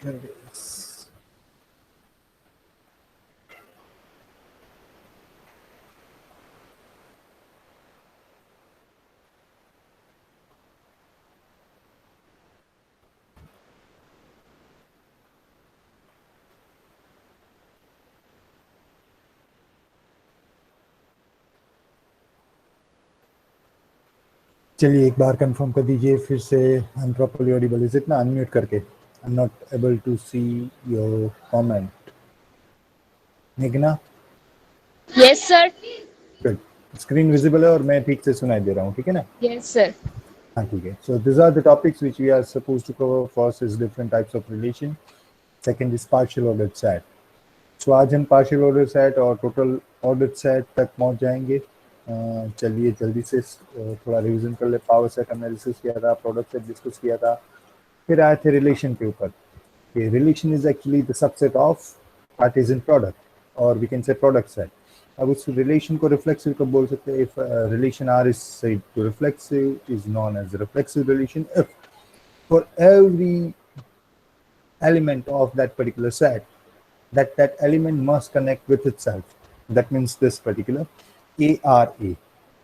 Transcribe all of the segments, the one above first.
चलिए एक बार कंफर्म कर दीजिए फिर से, I am properly audible, is it ना? अनम्यूट करके, I am not able to see your comment. मेघना, yes sir. Good. Screen visible है और मैं ठीक से सुनाई दे रहा हूँ, ठीक है ना? Yes sir. हाँ ठीक है. So this are the topics which we are supposed to cover. First is different types of relation, second is partial ordered set. So आज हम पार्शियल ऑर्डर सेट और टोटल ऑर्डर सेट तक पहुंच जाएंगे. चलिए जल्दी से थोड़ा रिवीजन कर ले. पावर सेट एनालिसिस किया था, प्रोडक्ट सेट डिस्कस किया था, फिर आए थे रिलेशन के ऊपर. Relation is actually the subset of Cartesian product, और we can say product set. अब उस रिलेशन को रिफ्लेक्सिव कब बोल सकते हैं? If relation R is said to reflexive is known as reflexive relation if for every element of that particular set that element must connect with itself. That means this particular ARA,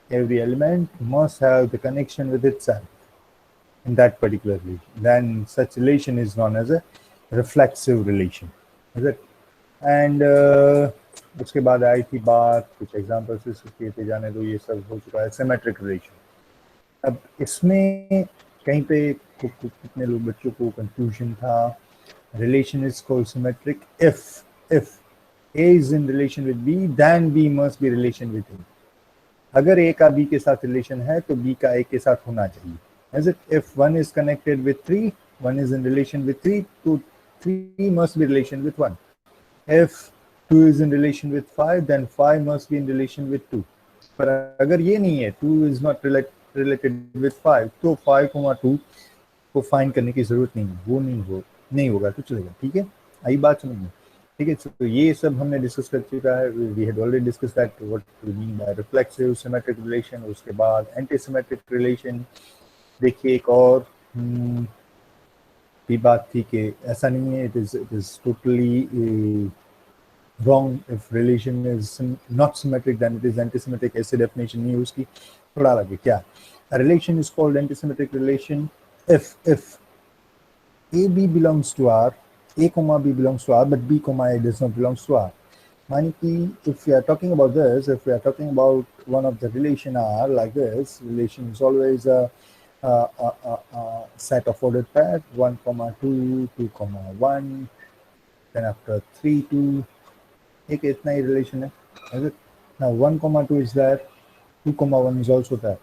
every element must have the connection with itself in that particular relation. Then such relation is known as a reflexive relation, is it? And उसके बाद आई थी बात, कुछ examples किए थे, जाने दो, ये सब हो चुका है. Symmetric relation. अब इसमें कहीं पे कितने लोग बच्चों को कंफ्यूजन था. Relation is called symmetric if A is in relation with B, then B must be relation with A. अगर A का B के साथ relation है तो B का A के साथ होना चाहिए. As it, if one is connected with 3, one is in relation with 3, तो 3 must be relation with 1. If 2 is in relation with 5, then 5 must be in relation with 2. पर अगर ये नहीं है, 2 is not related with 5, तो 5, 2 को find करने की जरूरत नहीं है. वो नहीं होगा तो चलेगा. ठीक है, आई बात समझ में? ठीक है. तो ये सब हमने डिस्कस कर चुका है. We had already discuss that what we mean by reflexive symmetric relation. उसके बाद एंटी सिमेट्रिक रिलेशन. देखिए एक और भी बात थी कि ऐसा नहीं है, it is totally wrong if relation is not symmetric, then it is antisymmetric. ऐसे डेफिनेशन नहीं है उसकी, थोड़ा अलग है. क्या? A relation is called antisymmetric relation if A B belongs to R, A comma B belongs to R, but B comma A does not belongs to R. मानी कि if we are talking about this, if we are talking about one of the relation R like this, relation is always a set of ordered pair, 1, 2, 2, 1, then after 3, 2. एक इतना ही relation है. Is it? Now 1, 2 is there, 2, 1 is also there.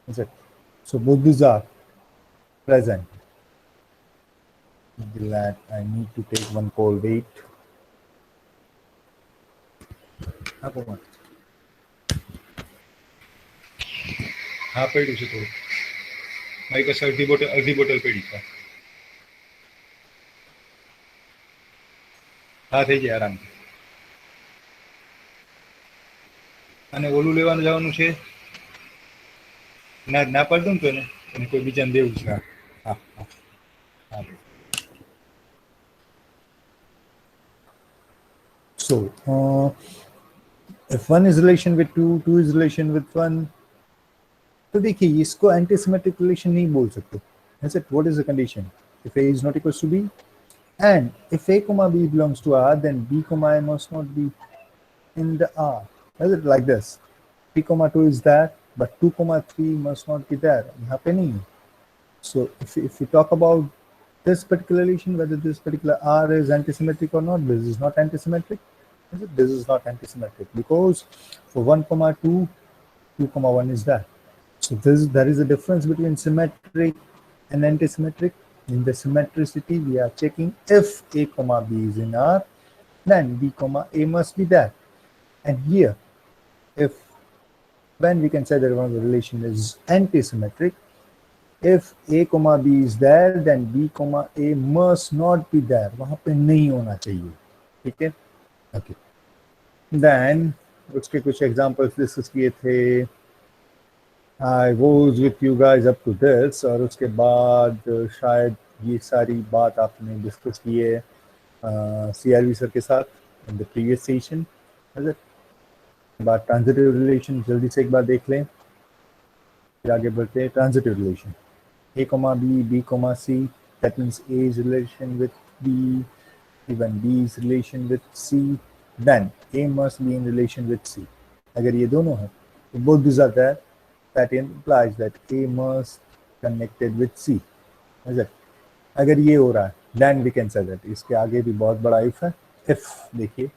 Is it? So both these are present. Glad I need to take one call. Wait. हाँ पेड़ उसे थोड़ा भाई का अर्धी बोतल पेड़ी का हाँ થઈ જાય આરામ. અને ઓલું લેવાનું જવાનું છે ના પાડ દઉં તો એને કોઈ બીજાને દેવું છે. હા હા હા. So if 1 is relation with 2, 2 is relation with 1, तो देखिए इसको एंटीसिमेट्रिक रिलेशन नहीं बोल सकते. Is it? What is the condition? If A is not equals to B, and if A comma B belongs to R, then B comma A must not be in the R. Is it like this? 3, 2 is there, but 2, 3 must not be there. यहाँ पे नहीं. So if we talk about this particular relation, whether this particular R is antisymmetric or not, this is not antisymmetric. This is not antisymmetric because for 1, 2, 2, 1 is there. So there is a difference between symmetric and antisymmetric. In the symmetricity, we are checking if A comma B is in R, then B comma A must be there. And here, when we can say that one of the relation is antisymmetric, if A comma B is there, then B comma A must not be there. वहाँ पे नहीं होना चाहिए. ठीक है? Okay. Then उसके कुछ examples discuss किए थे. I was with you guys up to this, और उसके बाद शायद ये सारी बात आपने डिस्कस की है CRV सर के साथ इन द प्रीवियस सेशन। बात ट्रांजिटिव रिलेशन जल्दी से एक बार देख लें, फिर आगे बढ़ते हैं। Transitive relation A, B, B, C, that means A is relation with B, even B is relation with C, then A must be in relation with C. अगर ये दोनों हैं, तो both these are there, that implies that A must connected with C. is it? अगर ये हो रहा है, then we can say that. इसके आगे भी बहुत बड़ा if है. If देखिए,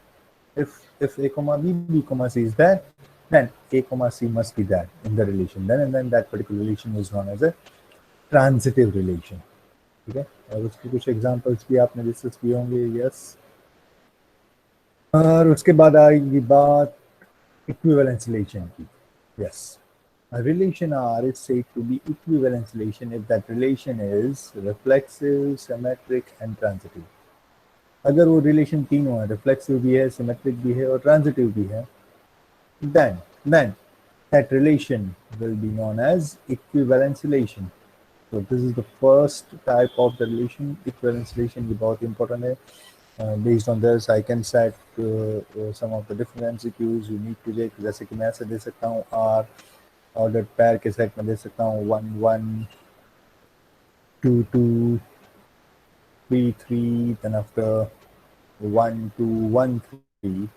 if A, B, B, C is there, then A, C must be there in the relation. Then that particular relation is known as a transitive relation. ठीक है, और उसके कुछ एग्जांपल्स भी आपने डिस्कस किए होंगे। यस, और उसके बाद आएगी बात इक्विवेलेंस रिलेशन की। Yes, a relation R is said to be equivalence relation if that relation is reflexive, symmetric and transitive। अगर वो रिलेशन तीनों है, रिफ्लेक्सिव भी है, सिमेट्रिक भी है और ट्रांजिटिव भी है, then that relation will be known as equivalence relation। So this is the first type of the relation, equivalence relation। ये बहुत important है। Based on this, I can set some of the different MCQs you need to take। जैसे कि मैं ऐसे दे सकता हूँ R ordered pair के सेट में दे सकता हूँ 1 1 2 2 3 3, then after 1 2 1 3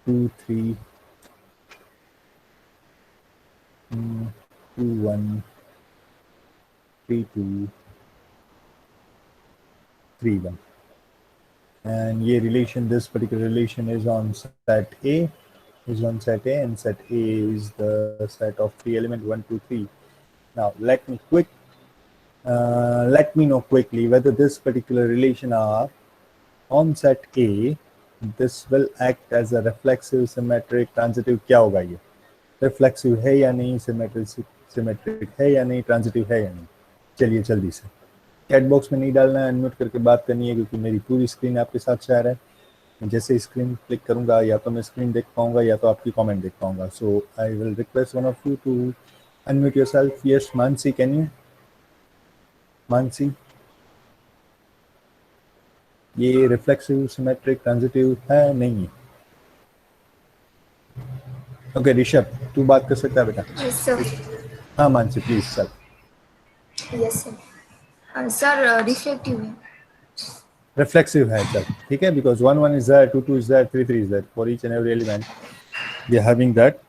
2 3 2 1 3 2 3 1। And ये relation, this particular relation is on set A, and set A is the set of three element 1 2 3। Now let me know quickly whether this particular relation R on set A, this will act as a reflexive, symmetric, transitive। क्या होगा ये, reflexive है या नहीं, symmetric है या नहीं, transitive है या नहीं। चलिए जल्दी से, चैट बॉक्स में नहीं डालना है, अनम्यूट करके बात करनी है, क्योंकि मेरी पूरी स्क्रीन आपके साथ शेयर है। जैसे स्क्रीन क्लिक करूंगा, या तो मैं स्क्रीन देख पाऊंगा या तो आपकी कमेंट देख पाऊंगा। So I will request one of you to unmute yourself. Yes Mansi, can you? Mansi, ये रिफ्लेक्सिव, सिमेट्रिक, ट्रांजिटिव है नहीं है? ओके ऋषभ, तू बात कर सकता है बेटा? Yes sir. हाँ Mansi please sir. Yes sir. Sir reflective है। रिफ्लेक्सिव है, चल ठीक है, because 1 1 is there, 2 2 is there, 3 3 is there, for each and every element we are having that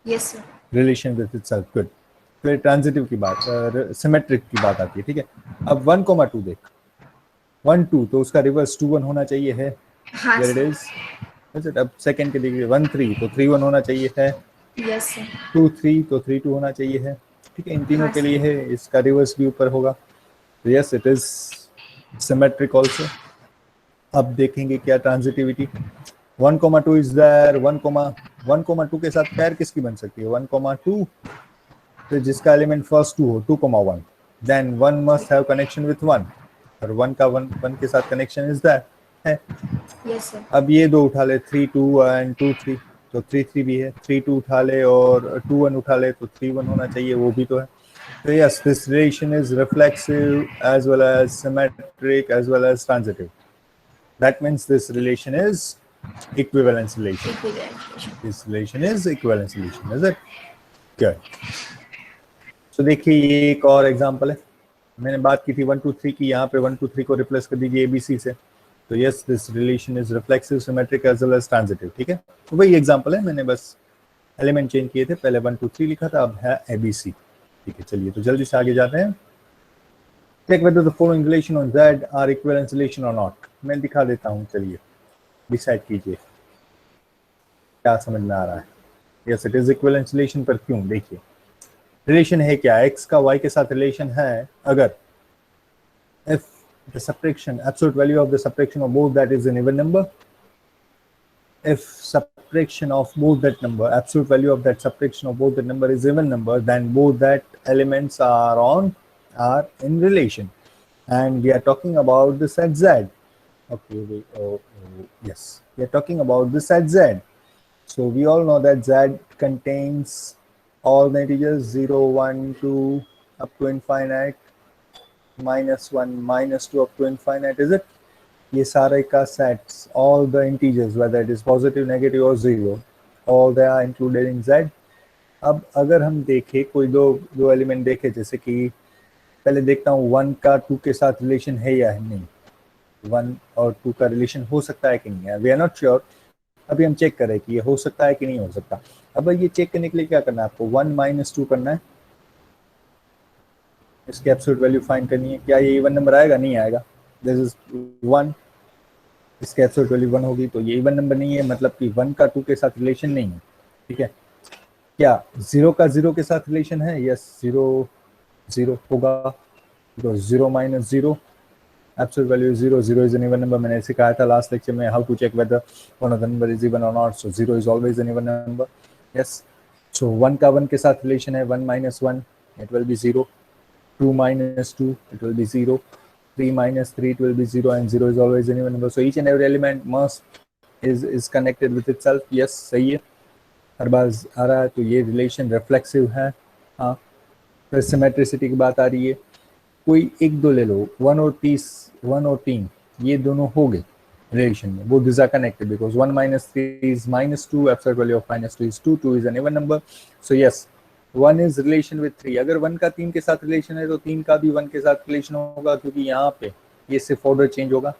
yes sir. relation with itself। good। फिर transitive की बात, symmetric की बात आती है। ठीक है, अब 1 2 देख, 1 2 तो उसका रिवर्स 2 1 होना चाहिए है। हाँ There it is। अब सेकंड के देखिए 1 3 तो 3 1 होना चाहिए है। Yes sir. 2 3 तो 3 2 होना चाहिए है। ठीक है, इन तीनों के लिए है, इसका रिवर्स भी ऊपर होगा। Yes it is symmetric also. अब देखेंगे क्या ट्रांजिटिविटी। 1 2 इज देयर, 1 2 के साथ पैर किसकी बन सकती है? 1 2 तो जिसका एलिमेंट फर्स्ट 2 हो, 2 1, then 1 must have connection with 1, और 1 का 1 के साथ कनेक्शन इज देयर है। Yes sir. अब ये दो उठा ले, 3 2 एंड 2 3, तो 3 3 भी है। 3 2 उठा ले और 2 1 उठा ले तो 3 1 होना चाहिए, वो भी तो है। So yes, this relation is reflexive as well as symmetric as well as transitive। That means this relation is equivalence relation। This relation is equivalence relation, is it? Good। So देखिए ये एक और एग्जांपल है। मैंने बात की थी 1 2 3 की, यहाँ पे 1 2 3 को रिप्लेस कर दीजिए ABC से। तो yes, this relation is reflexive, symmetric as well as transitive। ठीक है, तो वही एग्जांपल है, मैंने बस एलिमेंट चेंज किए थे, पहले 1 2 3 लिखा था, अब है ABC। ठीक है, चलिए तो जल्दी से आगे जाते हैं। Check whether the following relation on Z are equivalence relation or not। मैं दिखा देता हूँ, चलिए डिसाइड कीजिए क्या समझ में आ रहा है। Yes, it is equivalence relation, पर क्यों? देखिए रिलेशन है क्या, x का y के साथ रिलेशन है अगर if the subtraction, absolute value of the subtraction of both that is an even number, if subtraction of both that number, absolute value of that subtraction of both the number is even number, then both that elements are in relation, and we are talking about the set Z। Okay, yes, we are talking about the set Z। So we all know that Z contains all the integers 0 1 2 up to infinite, -1, -2 up to infinite, is it? ये सारे का sets, all the integers, whether it is positive, negative or 0, all they are included in Z. अब अगर हम देखें कोई दो element देखे, जैसे कि पहले देखता हूँ 1 का 2 के साथ रिलेशन है या नहीं, 1 और 2 का रिलेशन हो सकता है कि नहीं है, वी आर नॉट श्योर। अभी हम चेक करें कि ये हो सकता है कि नहीं हो सकता। अब ये चेक करने के लिए क्या करना है आपको, 1 - 2 करना है, इसकी एब्सोल्यूट वैल्यू फाइंड करनी है। क्या ये इवन नंबर आएगा? नहीं आएगा। दिस इज 1, इसकी एब्सोल्यूट वैल्यू 1 होगी, तो ये इवन नंबर नहीं है, मतलब कि 1 का 2 के साथ रिलेशन नहीं है। ठीक है, क्या 0 का 0 के साथ रिलेशन है? यस, 0 0 होगा, तो 0 - 0 absolute value is 0, 0 is an even number. मैंने सिखाया था लास्ट लेक्चर में how to check whether one of the number is even or not. So 0 is always an even number. Yes. So 1 का 1 के साथ relation है, 1 - 1 it will be 0, 2 - 2 it will be 0, 3 - 3 it will be 0, and 0 is always an even number. So each and every element must is connected with itself. Yes, सही है, हर बार आ रहा है, तो ये relation reflexive है। हाँ, फिर symmetricity की बात आ रही है, कोई एक दो ले लो, 1 और 3 ये दोनों हो गए रिलेशन में, वो this are connected because 1 - 3 is -2, absolute value of -2 is 2, 2 is an even number. So yes, 1 is relation with 3. अगर 1 का 3 के साथ रिलेशन है तो 3 का भी 1 के साथ रिलेशन होगा, क्योंकि यहाँ पे ये सिर्फ ऑर्डर चेंज होगा।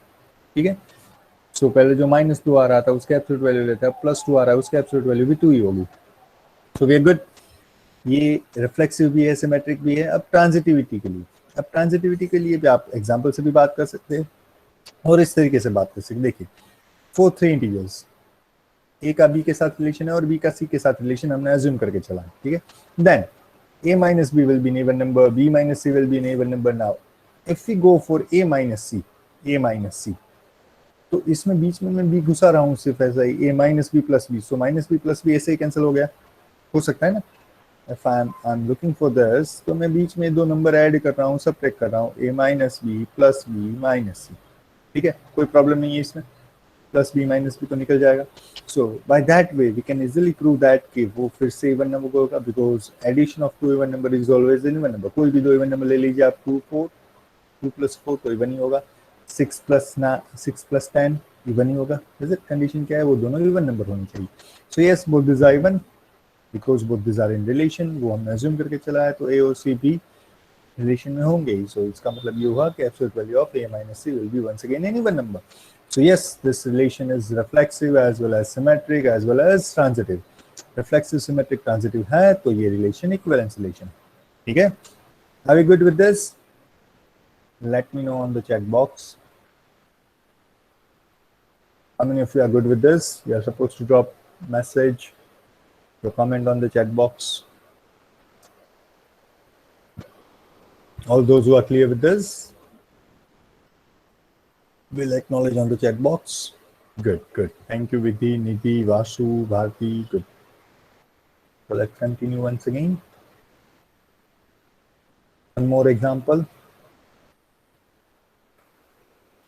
ठीक है, सो पहले जो -2 आ रहा था उसके एब्सोल्यूट वैल्यू लेता है, +2 आ रहा है उसके एब्सोल्यूट वैल्यू भी 2 ही होगी। So we are good. ये रिफ्लेक्सिव भी है, सिमेट्रिक भी है। अब ट्रांजिटिविटी के लिए, भी आप एग्जाम्पल से भी बात कर सकते हैं और इस तरीके से बात कर सकते हैं। देखिए 4 3 इंटीजर्स, ए का बी के साथ रिलेशन है और बी का सी के साथ रिलेशन हमने अज्यूम करके चला है। ठीक है, then a - b will be an even number, b - c will be an even number. Now if we go for a - c, तो इसमें बीच में मैं b घुसा रहा हूँ सिर्फ ऐसा ही, a - b + b, so -b + b ऐसे ही कैंसिल हो गया, हो सकता है ना। If I'm looking for this, तो मैं बीच में दो नंबर ऐड कर रहा हूँ, सब्ट्रैक्ट कर रहा हूँ, a - b + b - c। ठीक है, कोई प्रॉब्लम नहीं है इसमें, प्लस b - b तो निकल जाएगा। So by that way we can easily prove that कि वो फिर से इवन नंबर होगा, because addition of two even number is always an even number. कोई भी दो इवन नंबर ले लीजिए आप, 2 4, 2 + 4 तो इवन ही होगा, 6 + 10 इवन ही होगा। जैसे कंडीशन क्या है, वो दोनों इवन नंबर होनी चाहिए। So yes, both this are even because both this are in relation, वो हमने अज्यूम करके चला है, तो ए और सी भी रिलेशन में होंगे ही। सो इसका मतलब ये हुआ कि absolute value of a - c will be once again an even number. So yes, this relation is reflexive as well as symmetric as well as transitive. Reflexive, symmetric, transitive है तो ये relation equivalence relation. ठीक है, are we good with this? Let me know on the chat box. How many of you are good with this? You are supposed to drop message, your comment on the chat box. All those who are clear with this will acknowledge on the chat box. Good, good. Thank you, Vidhi, Nidhi, Vasu, Bharti. Good. So let's continue once again. One more example.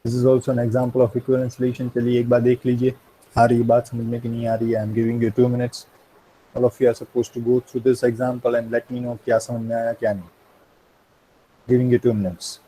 This is also an example of equivalence relation. चलिए एक बार देख लीजिए, आ रही बात समझ में कि नहीं आ रही है। I'm giving you 2 minutes. All of you are supposed to go through this example and let me know क्या समझ में आया क्या नहीं. Giving you 2 minutes.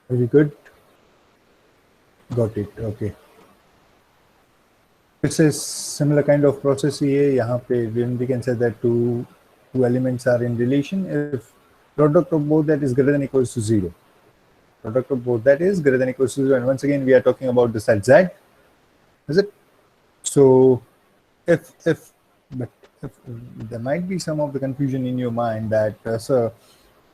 Very good. Got it. Okay. It's a similar kind of process here. यहाँ पे we can say that two elements are in relation if product of both that is greater than equals to 0. Product of both that is greater than equals to 0. And once again, we are talking about the set Z. Is it? So if there might be some of the confusion in your mind that sir,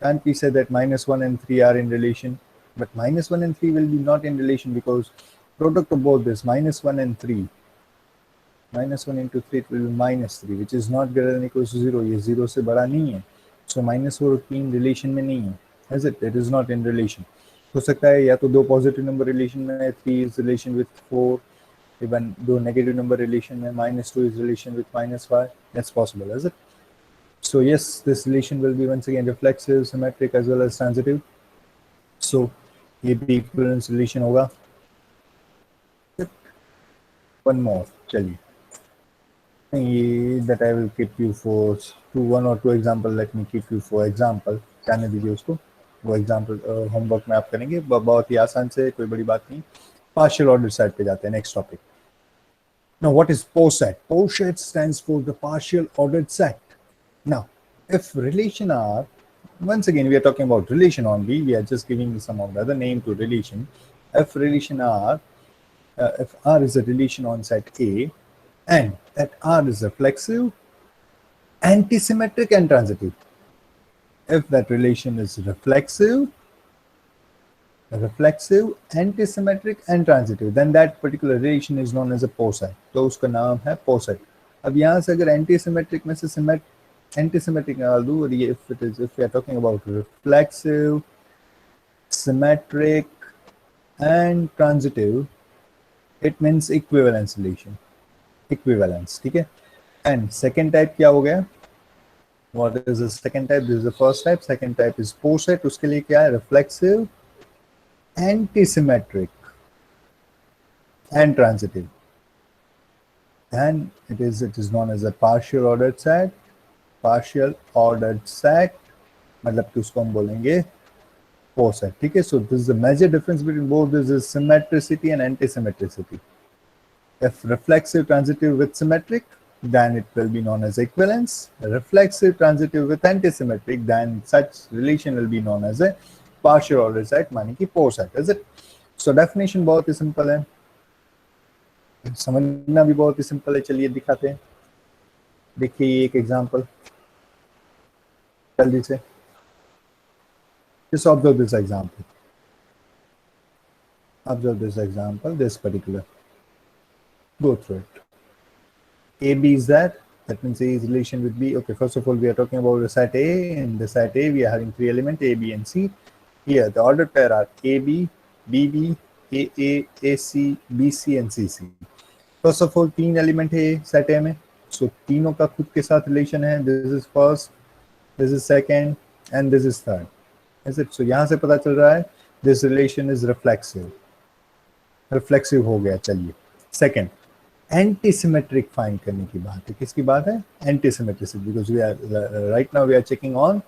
can't we say that -1 and 3 are in relation? But -1 and 3 will be not in relation because product of both this -1 and 3, -1 into 3 it will be -3, which is not greater than equals to 0. ये 0 से बड़ा नहीं है. So -4 और 3 relation में नहीं है. Is it? It is not in relation. हो सकता है या तो दो पॉजिटिव नंबर रिलेशन में है, 3 is relation with 4, even दो नेगेटिव नंबर रिलेशन में, -2 is relation with -5. That's possible, is it? So yes, this relation will be once again reflexive, symmetric as well as transitive. So ये भी equivalence relation होगा. One more, चलिए. That I will keep you for one or two example. Let me keep you for example. जाने दीजिए उसको. वो example homework में आप करेंगे, बहुत ही आसान से, कोई बड़ी बात नहीं. पार्शियल ऑर्डर सेट पे जाते हैं. Next topic. Now what is POSET? POSET stands for the partial ordered set. Now if relation R, once again we are talking about relation only, we are just giving some of the other name to relation. If relation R, if R is a relation on set A and that R is reflexive, antisymmetric and transitive. If that relation is reflexive, antisymmetric and transitive, then that particular relation is known as a POSET. तो उसका नाम है POSET. अब यहाँ से अगर antisymmetric में से antisymmetric निकाल दूँ, और ये if we are talking about reflexive, symmetric and transitive, it means equivalence relation. Equivalence, ठीक है. And second type क्या हो गया? What is the second type? This is the first type. Second type is POSET. उसके लिए क्या है? Reflexive, antisymmetric and transitive. And it is known as a partial ordered set. Partial ordered set मतलब कि उसको हम बोलेंगे POSET. ठीक है. So this is the major difference between both. This is symmetricity and antisymmetricity. If reflexive transitive with symmetric, then it will be known as equivalence. Reflexive transitive with antisymmetric, then such relation will be known as a partial order set, माने कि POSET. Is it? So definition बहुत ही simple है, समझना भी बहुत ही simple है. चलिए दिखाते हैं. देखिए एक example जल्दी से. Just observe this example. Observe this example. This particular. Go through it. AB is that means A is relation with B. Okay, first of all, we are talking about the set A. In the set A, we are having three elements A, B, and C. Here, the ordered pair are AB, BB, AA, AC, BC, and CC. First of all, तीन element है set A में. So तीनों का खुद के साथ relation है. This is first, this is second, and this is third. Is it? So यहाँ से पता चल रहा है this relation is reflexive. Reflexive हो गया. चलिए. Second. Antisymmetric find करने की बात है. किसकी बात है? Antisymmetricity, because we are right now we are checking on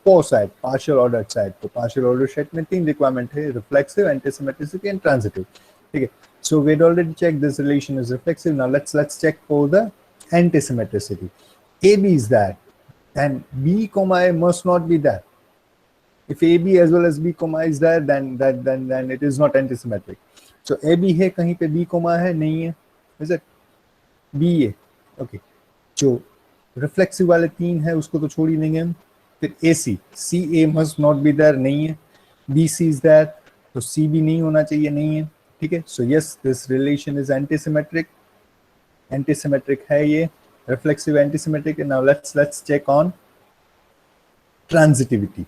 POSET, partial ordered set. तो partial ordered set में तीन requirement है: reflexive, antisymmetricity and transitive. ठीक है. So we had already checked this relation is reflexive. Now let's check for the antisymmetricity. AB is that, and B comma A must not be that. If AB as well as B comma is there, then it is not antisymmetric. So AB है कहीं पे, B comma है नहीं है. Is it? B है. Okay. जो reflexive वाले तीन है उसको तो छोड़ ही देंगे हम. फिर AC, CA must not be there, नहीं है. BC is there, तो C भी नहीं होना चाहिए, नहीं है. ठीक है. So yes, this relation is antisymmetric. Antisymmetric है ये. Reflexive, antisymmetric. And now let's check on transitivity.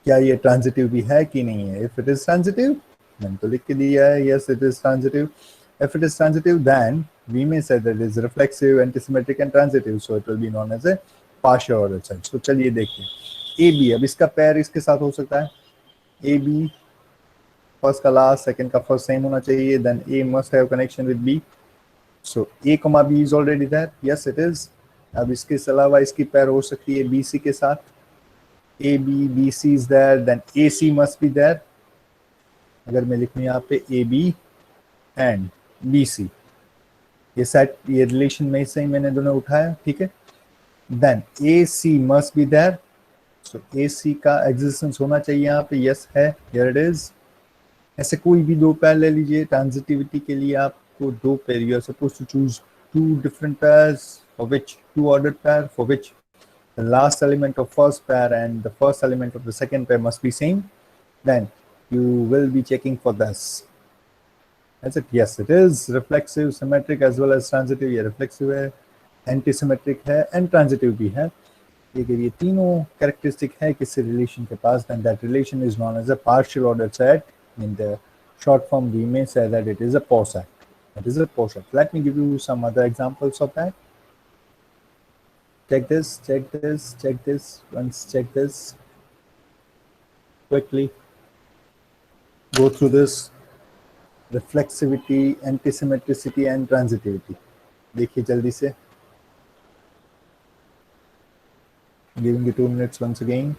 क्या ये transitive भी है कि नहीं है? If it is transitive, मैंने तो लिख के दिया है, yes it is transitive. If it is transitive, then we may say that it is reflexive, antisymmetric and transitive, so it will be known as a partial order set. So चलिए देखते हैं. AB, अब इसका पैर इसके साथ हो सकता है. AB फर्स्ट का लास्ट, सेकंड का फर्स्ट सेम होना चाहिए. Then A must have connection with B. So A, B is already there. Yes it is. अब इसके अलावा इसकी पैर हो सकती है BC के साथ. AB, BC is there, then AC must be there. अगर मैं लिखूं यहाँ पे AB and BC, ये सेट, ये रिलेशन में से ही मैंने दोनों उठाया, ठीक है. Then AC must be there. So AC का एग्जिस्टेंस होना चाहिए यहाँ पे. यस है, here it is. ऐसे कोई भी दो पैर ले लीजिए. ट्रांजिटिविटी के लिए आपको दो pair, you are suppose to choose two different pairs, for which two ordered pair, for which the last element of first pair and the first element of the second pair must be same. Then you will be checking for this. That's it. Yes, it is reflexive, symmetric as well as transitive. ये reflexive है, antisymmetric है and transitive भी है. ये तीनों characteristic है किसी relation के पास, then that relation is known as a partial ordered set. In the short form, we may say that it is a POS set. It is a POS set. Let me give you some other examples of that. Check this, check this, check this. Once check this quickly. Go through this. Reflexivity, antisymmetricity and transitivity. देखिए जल्दी से. Giving you 2 minutes once again.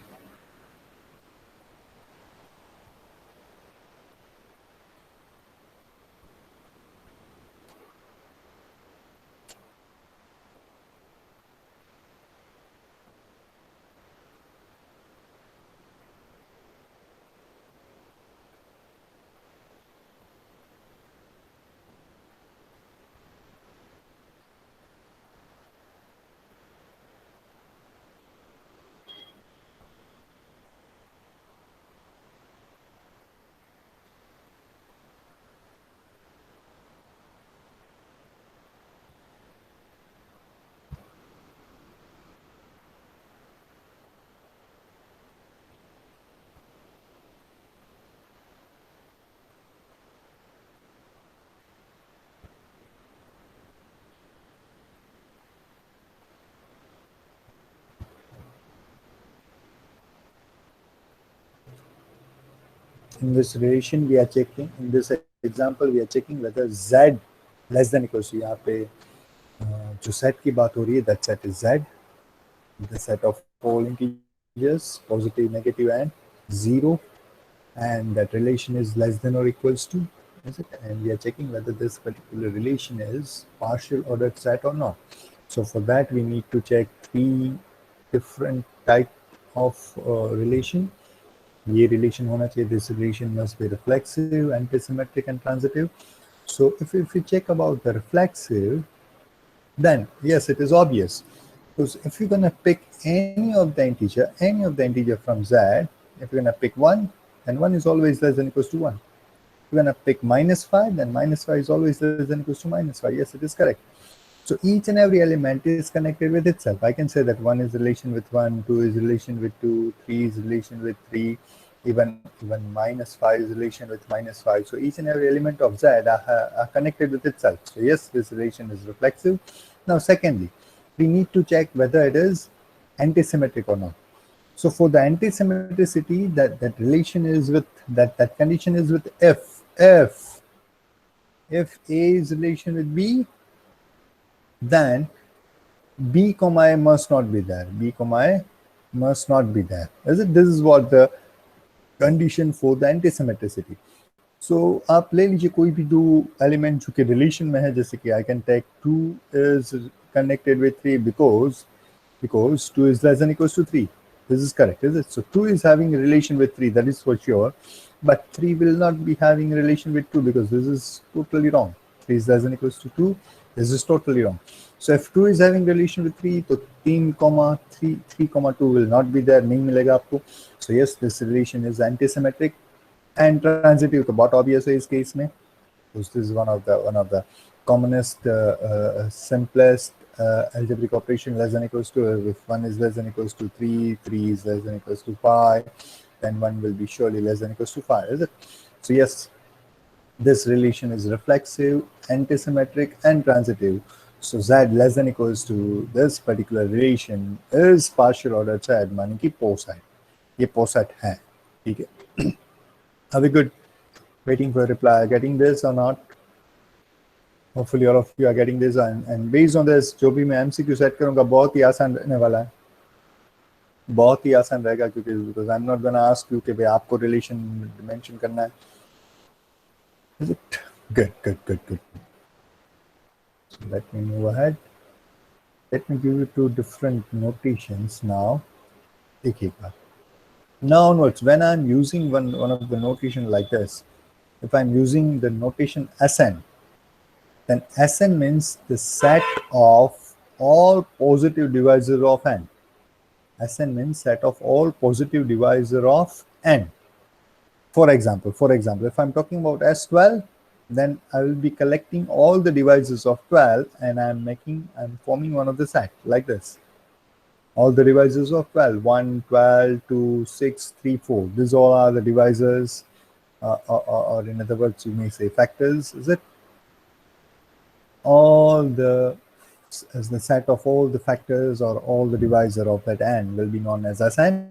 In this relation we are checking, in this example we are checking whether z less than equals to, यहाँ पे जो set की बात हो रही है, that set is z, the set of all integers, positive, negative and 0, and that relation is less than or equals to, is it? And we are checking whether this particular relation is partial ordered set or not. So for that we need to check 3 different type of relation. ये relation होना चाहिए. This relation must be reflexive, antisymmetric and transitive. So if we check about the reflexive, then yes, it is obvious, because if you're gonna pick any of the integer from z, if you're gonna pick 1, then 1 is always less than equals to 1. If you're gonna pick -5, then -5 is always less than equals to -5. Yes, it is correct. So each and every element is connected with itself. I can say that 1 is relation with 1, 2 is relation with 2, 3 is relation with 3, even -5 is relation with -5. So each and every element of Z are connected with itself. So yes, this relation is reflexive. Now secondly, we need to check whether it is antisymmetric or not. So for the antisymmetricity, that relation is with, that condition is with if A is relation with B, then B comma A must not be there. B comma A must not be there. Is it? This is what the condition for the antisymmetricity. So आप ले लीजिए कोई भी दो element जो कि relation में है, जैसे कि I can take 2 is connected with 3 because 2 is less than equals to 3. This is correct, is it? So 2 is having a relation with 3, that is for sure. But 3 will not be having a relation with 2 because this is totally wrong. 3 is less than equals to 2. This is totally wrong. So if 2 is having relation with 3, तो 3,2 will not be there, नहीं मिलेगा आपको. So yes, this relation is antisymmetric and transitive. तो बहुत obvious है इस case में. This is one of the commonest, simplest algebraic operation, less than equals to. If 1 is less than equals to 3, 3 is less than equals to 5, then 1 will be surely less than equals to 5, is it? So yes, this relation is reflexive, antisymmetric and transitive. So Z less than equals to this particular relation is partial order set, माने कि POS है. ये POS set है, ठीक है? Are we good? Waiting for a reply. Getting this or not? Hopefully all of you are getting this, and based on this, जो भी मैं MCQ set करूँगा बहुत ही आसान रहने वाला है. बहुत ही आसान रहेगा क्योंकि because I am not gonna ask you कि भाई आपको रिलेशन मेंशन करना है. Is it? Good. So let me move ahead. Let me give you two different notations now. देखिएगा. Now onwards, when I'm using one of the notation like this, if I'm using the notation Sn, then Sn means the set of all positive divisors of n. Sn means set of all positive divisor of n. For example, if I'm talking about S12, then I will be collecting all the divisors of 12 and I'm forming one of the set like this. All the divisors of 12, 1, 12, 2, 6, 3, 4. These all are the divisors, or in other words, you may say factors, is it? All the, as the set of all the factors or all the divisor of that n will be known as Sn.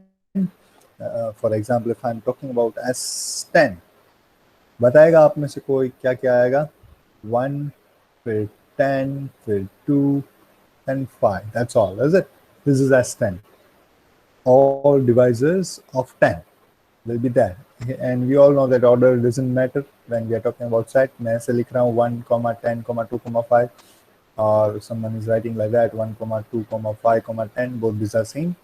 For example, if I'm talking about S10, बताएगा आप में से कोई क्या क्या आएगा? 1, फिर 10, फिर 2, and 5. That's all, is it? This is S10. All divisors of 10 will be there. And we all know that order doesn't matter when we are talking about set. मैं ऐसे लिख रहा हूँ 1, 10, 2, 5. Or someone is writing like that 1, 2, 5, 10. Both these are same,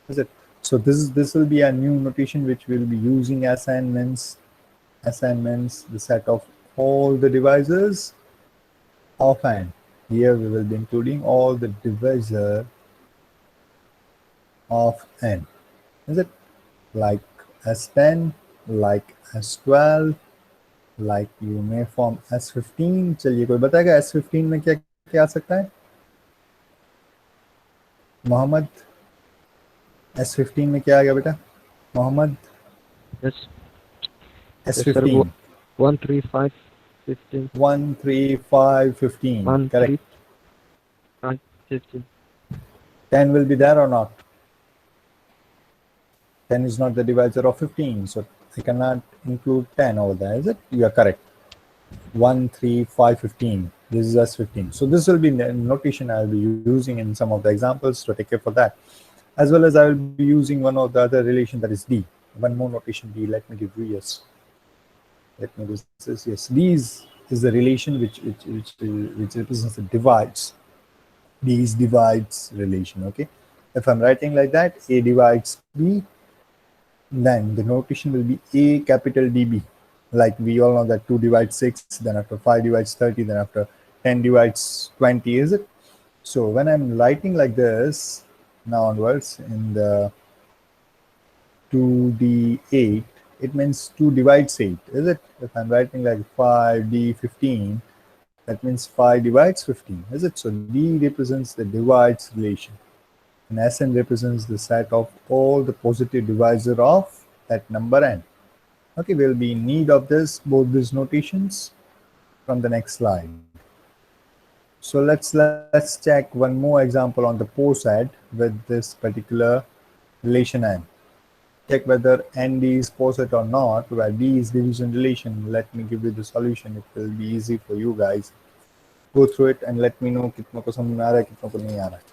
is it? So this will be a new notation which we'll be using. Sn means the set of all the divisors of n. Here we will be including all the divisor of n, is it? Like S10, like S12, like you may form S15. चलिए कोई बताएगा S15 में क्या क्या आ सकता है? Mohammad, S15 में क्या आ गया बेटा? Mohammad, Yes. S15. 1, 3, 5, 15. 1, 3, 5, 15. 1, Correct. 3, 5, 15. 10 will be there or not? 10 is not the divisor of 15, so I cannot include 10 over there, is it? You are correct. 1, 3, 5, 15. This is S15. So this will be the notation I'll be using in some of the examples, so take care for that. As well as I will be using one of the other relation, that is D. One more notation D. Let me give you, yes. Let me do this. Yes, D is the relation which represents the divides. D is divides relation. Okay. If I'm writing like that, A divides B, then the notation will be A capital DB. Like we all know that 2 divides 6, then after 5 divides 30, then after 10 divides 20, is it? So when I'm writing like this, now onwards in the 2D8, it means 2 divides 8, is it? If I'm writing like 5D15, that means 5 divides 15, is it? So D represents the divides relation, and Sn represents the set of all the positive divisor of that number n. Okay, we'll be in need of both these notations from the next slide. So let's check one more example on the POSET with this particular relation n. Check whether ND is POSET or not, where D is division relation. Let me give you the solution. It will be easy for you guys. Go through it and let me know कितनों को समझ में आ रहा है, कितनों को नहीं आ रहा है.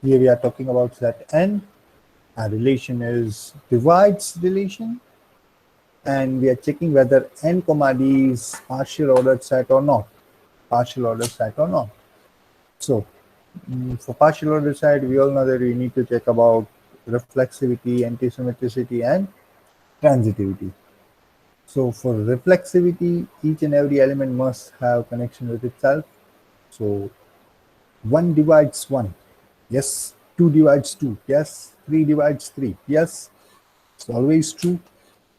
Here we are talking about set n. Our relation is divides relation, and we are checking whether n comma d is partial ordered set or not. Partial ordered set or not. So for partial ordered set, we all know that we need to check about reflexivity, antisymmetricity, and transitivity. So for reflexivity, each and every element must have connection with itself. So 1 divides 1. Yes. 2 divides 2. Yes. 3 divides 3. Yes. It's always true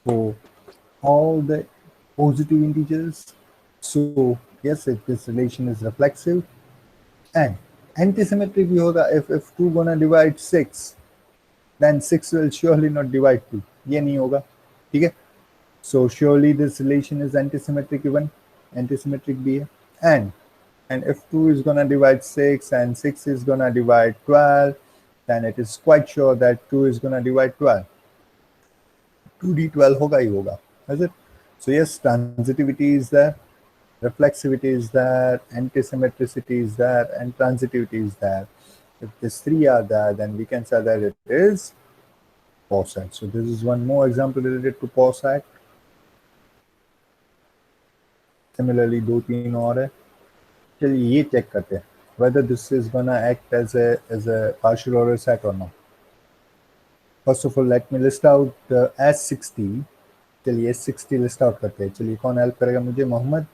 for all the positive integers. So yes, if this relation is reflexive, and antisymmetric भी होगा. If 2 gonna divide 6, then 6 will surely not divide 2. ये नहीं होगा. ठीक है. So surely this relation is antisymmetric even. Antisymmetric भी है. And if 2 is gonna divide 6 and 6 is gonna divide 12, then it is quite sure that 2 is gonna divide 12. 2d12 होगा ही होगा. Is it? So yes, transitivity is there, reflexivity is there, antisymmetricity is there, and transitivity is there. If these three are there, then we can say that it is Poisson. So this is one more example related to Poisson. Similarly, दो तीन और है. चलिए ये check करते हैं whether this is gonna act as a partial order set or not. First of all, let me list out S60. चलिए S60 list out करते हैं. चलिए कौन हेल्प करेगा मुझे? Mohammad.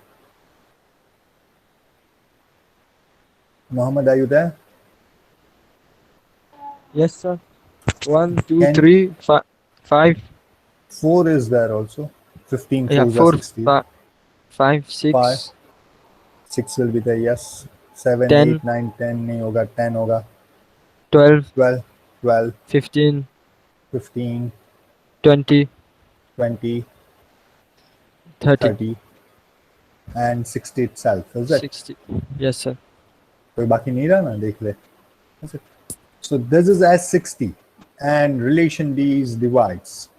Mohammed, are you there? Yes, sir. 1, 2, Can 3, 5. 4 is there also. 15 Yeah, 4s are 4, 60. 5, 6, 5 6 will be there. Yes. 7 10. 8 9 10 नहीं होगा. 10 होगा. 12, 12 15, 15 20, 20 30, 30 and 60 itself. Is it? 60. Yes, sir. कोई बाकी नहीं रहा ना, देख ले. Is it? So this is S60 and relation D is divides.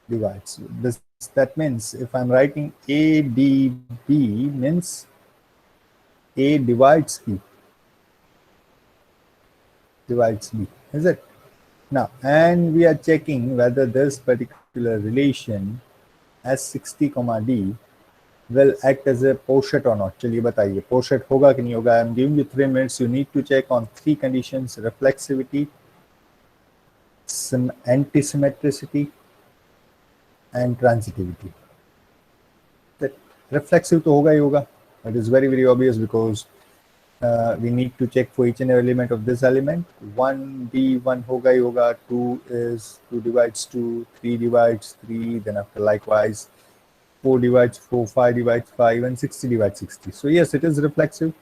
This that means if I'm writing ADB means A divides B. Divides B. Is it? Now, and we are checking whether this particular relation S60 comma D will act as a Pochet or not. चलिए बताइए Pochet होगा कि नहीं होगा. I'm giving you 3 minutes. You need to check on 3 conditions: reflexivity, antisymmetricity, and transitivity. That reflexive तो होगा ही होगा. It is very very obvious because we need to check for each and every element of this element. 1d1 होगा ही होगा. 2 divides 2, 3 divides 3, then after likewise 4 divides 4, 5 divides 5, and 60 divides 60. So yes, it is reflexive.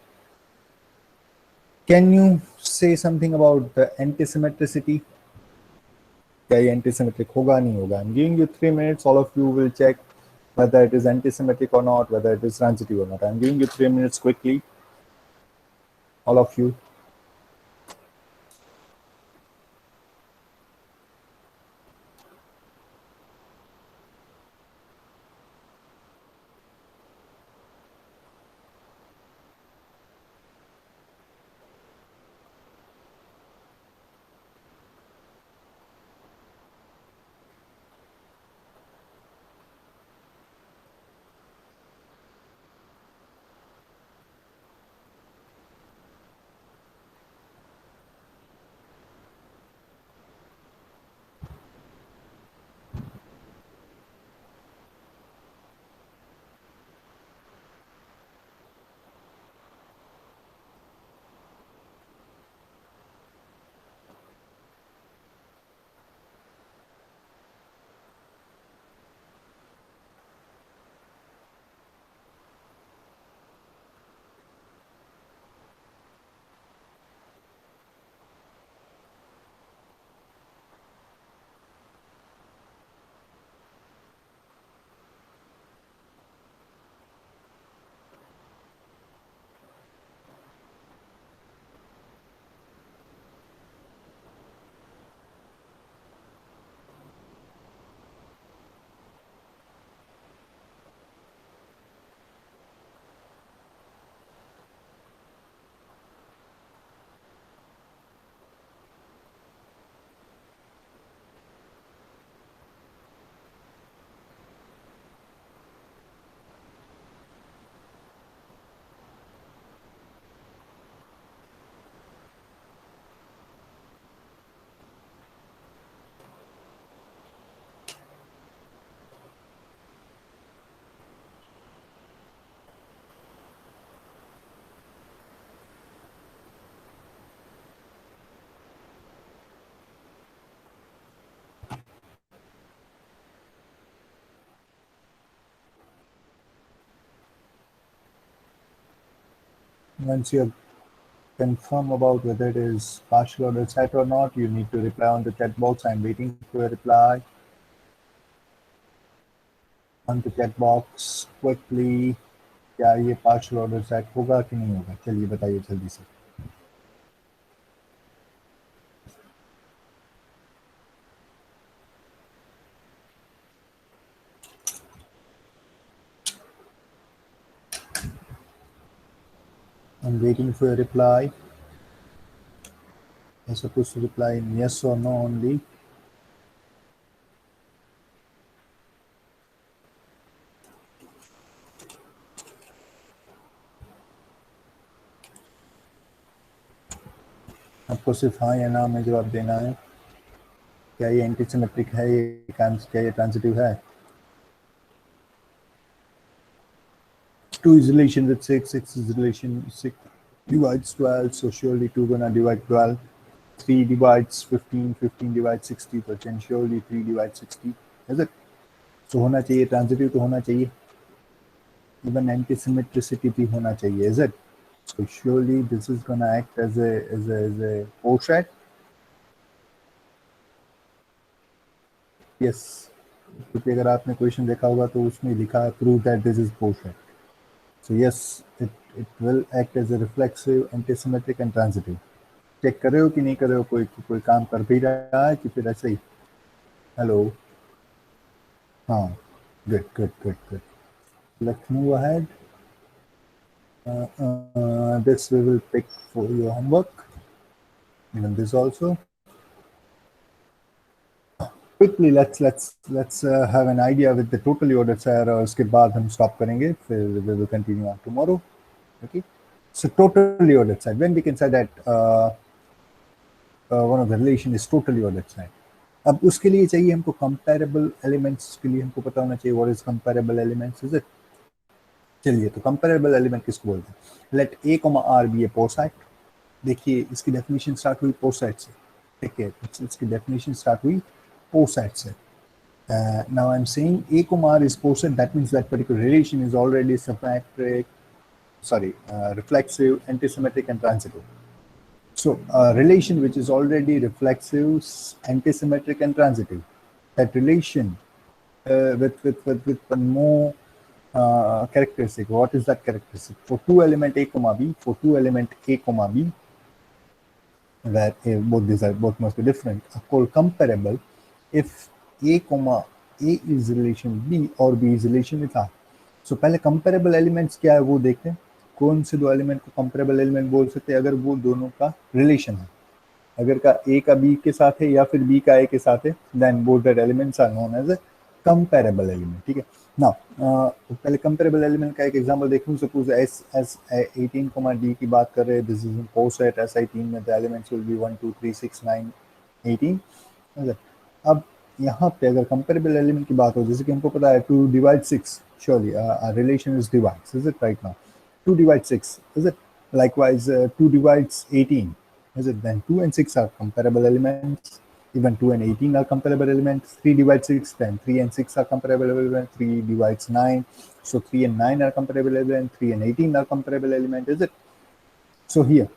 Can you say something about the antisymmetricity? क्या ये antisymmetric होगा नहीं होगा? I'm giving you 3 minutes. All of you will check whether it is antisymmetric or not, whether it is transitive or not. I'm giving you 3 minutes quickly. All of you. Once you confirm about whether it is partial ordered set or not, you need to reply on the chat box. I'm waiting for a reply on the chat box quickly. क्या ये partial ordered set होगा कि नहीं होगा? चलिए बताइए जल्दी से. I'm waiting for a reply. I'm supposed to reply in yes or no only. आपको सिर्फ हाँ या ना में जवाब देना है. क्या ये एंटीसिमेट्रिक है, क्या ये ट्रांजिटिव है? 2 is relation with 6, 6 is relation, 6 divides 12, so surely 2 gonna divide 12. 3 divides 15, 15 divides 60, so then surely 3 divides 60, is it? So होना चाहिए, ट्रांजिटिव तो होना चाहिए, even antisymmetricity भी होना चाहिए, is it? So surely this is gonna act as a portrait. Yes, क्योंकि अगर आपने क्वेश्चन देखा होगा तो उसमें लिखा है prove that this is portrait. So yes, it will act as a reflexive, antisymmetric and transitive. Check कर रहे हो कि नहीं कर रहे हो? कोई काम कर भी रहा है कि फिर ऐसे ही? हेलो, हाँ, good. Let's move ahead. This we will pick for your homework, even this also. Quickly, let's have an idea with the totally ordered set, और उसके बाद हम stop करेंगे, फिर we will continue on tomorrow. Okay, so totally ordered set, when we can say that one of the relation is totally ordered set. अब उसके लिए चाहिए हमको comparable elements, के लिए हमको पता होना चाहिए what is comparable elements, is it? चलिए, तो comparable element किसको बोलते हैं? Let A, R be a porset. देखिए इसकी डेफिनेशन स्टार्ट हुई पोसेट से, ठीक है, इसकी डेफिनेशन स्टार्ट हुई पोसेट से. Now I'm saying A, R is poset, that means that particular relation is already symmetric, reflexive, antisymmetric and transitive. So a relation which is already reflexive, antisymmetric and transitive, that relation with one more characteristic. What is that characteristic? For two element A, B, for two element A, B, where both must be different, are called comparable if A is relation B or B is relation with R. So पहले comparable elements क्या है वो देखते हैं. कौन से दो element को comparable element बोल सकते हैं? अगर वो दोनों का relation है, अगर का A का B के साथ है या फिर B का A के साथ है, then both that elements are known as a comparable element. ठीक है. Now पहले comparable element का एक एग्जांपल देखूं. सपोज S18, D की बात कर रहे हैं. दिस इज इन पोसेट S18 में the elements will be 1 2 3 6 9 18. अब यहाँ पे अगर comparable element की बात हो, जैसे कि हमको पता है 2 divide 6, surely a relation is divides, is it right now? 2 divides 6, is it? Likewise 2 divides 18, is it? Then 2 and 6 are comparable elements. Even 2 and 18 are comparable elements. 3 divides 6, then 3 and 6 are comparable elements. 3 divides 9, so 3 and 9 are comparable elements. 3 and 18 are comparable elements, is it? So here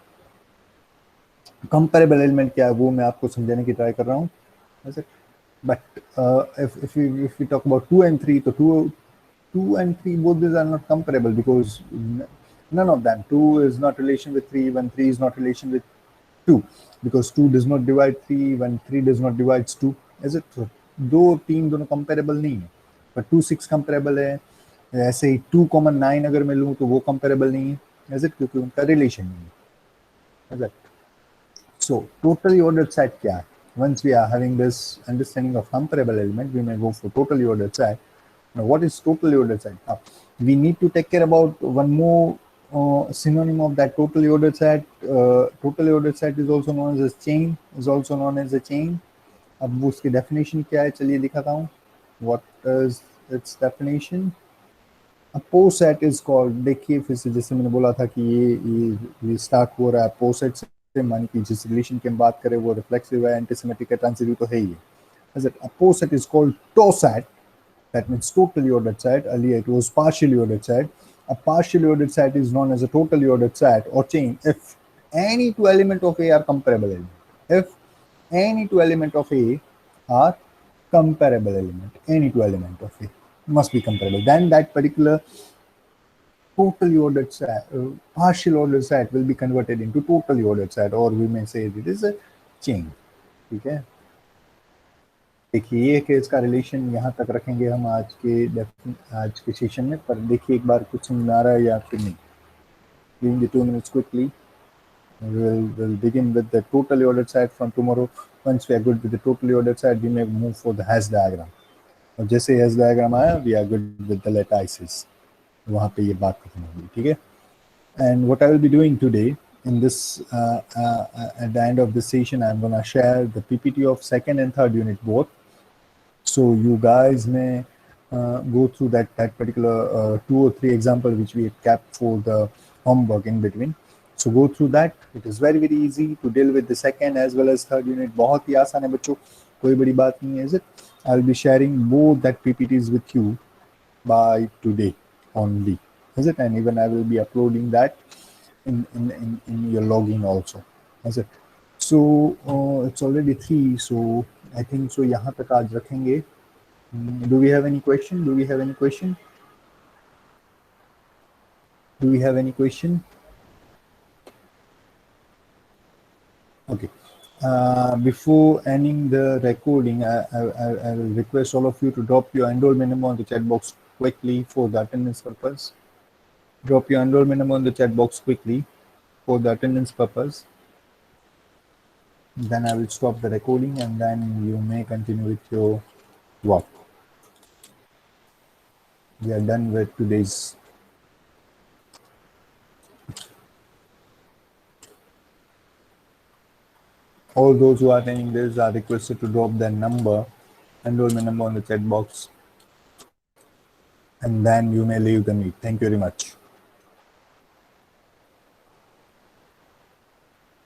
comparable element क्या है वो मैं आपको समझाने की try कर रहा हूँ, is it? But if we talk about 2 and 3, so 2 and 3 both these are not comparable because none of them. 2 is not relation with 3, when 3 is not relation with 2, because 2 does not divide 3 when 3 does not divide 2, is it? So 2 3 दोनों comparable नहीं है, but 2 6 comparable है. ऐसे ही 2, 9 अगर मैं लूँ तो वो comparable नहीं है, is it? क्योंकि उनका relation नहीं है, is it? So totally ordered set क्या है? Once we are having this understanding of comparable element, we may go for totally ordered set. Now, what is totally ordered set? Now, we need to take care about one more synonym of that totally ordered set. Totally ordered set is also known as a chain. Is also known as a chain. अब उसकी definition क्या है? चलिए दिखाता हूँ. What is its definition? A poset is called. देखिए फिर से जैसे मैंने बोला था कि ये start हो रहा है poset से. मान की जिस रिलेशन की हम बात करें वो रिफ्लेक्सिव है, एंटीसिमेट्रिक है, ट्रांजिटिव तो है ही. As a poset is called TOSAT, that means totally ordered set. Earlier it was partially ordered set. A partially ordered set is known as a totally ordered set or chain if any two elements of A are comparable element. If any two elements of A are comparable element, any two elements of A must be comparable, then that particular totally ordered set, partial ordered set will be converted into totally ordered set, or we may say it is a chain. ठीक है, देखिए ये कि इसका relation यहाँ तक रखेंगे हम आज के सेशन में, पर देखिए एक बार कुछ समझ आ रहा है या फिर नहीं. During the 2 minutes quickly, we'll begin with the totally ordered set from tomorrow. Once we are good with the totally ordered set, we may move for the hash diagram. और जैसे hash diagram आया, we are good with the lattices. वहाँ पे ये बात खत्म होगी, ठीक है. And what I will be doing today in this at the end of this session, I'm gonna share the PPT of second and third unit both. So you guys may go through that particular 2 or 3 example which we have kept for the homework in between. So go through that. It is very easy to deal with the second as well as third unit. बहुत ही आसान है बच्चों, कोई बड़ी बात नहीं है, is it? I'll be sharing both that PPTs with you by today only, is it? And even I will be uploading that in your login also, is it? So it's already 3, so I think so यहाँ तक आज रखेंगे. Do we have any question? Do we have any question? Do we have any question? Okay. Before ending the recording, I will request all of you to drop your enrollment number on the chat box quickly for the attendance purpose. Drop your enrollment number on the chat box quickly for the attendance purpose. Then I will stop the recording and then you may continue with your work. We are done with today's. All those who are attending this are requested to drop their number, enrollment number on the chat box, and then you may leave the meet. Thank you very much.